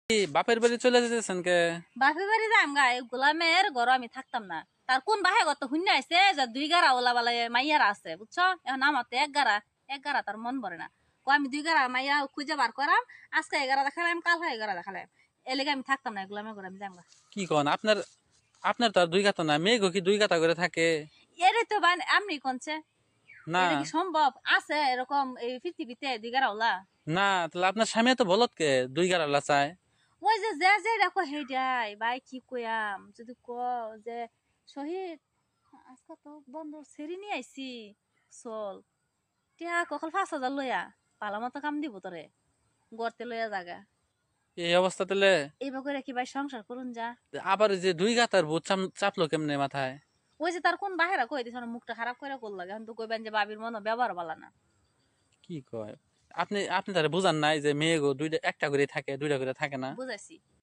বাপের বাড়ি চলে যেতেছেন কে? বাপের বাড়ি যাম গা, এই গোলামের ঘর আমি থাকতাম না। তার কোন বাহে গত শূন্য আছে যে 2 গাড়া ওলা বালা মাইয়ারা আছে, বুঝছো? এখন আমার তো এক গাড়া তার মন ভরে না। আমি 2 গাড়া মাইয়া খুঁজে বার করাম। আজকে 11 দেখালাম, কাল 11 দেখালাম। এলাকা আমি থাকতাম না, গোলামের ঘর আমি যাম গা। কি কন আপনার? আপনার তো আর দুই গাতা না, মেয়ে কি দুই গাতা করে থাকে? এরে তো আমি কোনছে, না এটা কি সম্ভব আছে এরকম এই পৃথিবীতে 2 গাড়া ওলা? না, তাহলে আপনার স্বামী তো বলত কে দুই গাড়ালা চায়? ওই যে যে যে দেখো হেডাই ভাই, কি কইয়াম যদি ক যে শহীদ আজকে তো বন্ধ সেরি নিয়ে আইছি, চল টিয়া কখল 5,000 লইয়া পালা মতো কাম দিব তোরে, গড়তে লইয়া জাগা। এই অবস্থা তাহলে এইবার করে কি ভাই সংসার করুন যা। আবার যে দুই গাতার ভূত চাপলো কেমনে মাথায়? ওই যে তার কোন বাহেরা কই দিছ, মুখটা খারাপ করে করল লাগে, এখন তো কইবেন যে বাবির মনে ব্যবহার বালা না। কি কয়? আপনি আপনি তারা বুঝান নাই যে মেয়ে গো দুইটা একটা করে থাকে, দুইটা করে থাকে না? বুঝাইছি।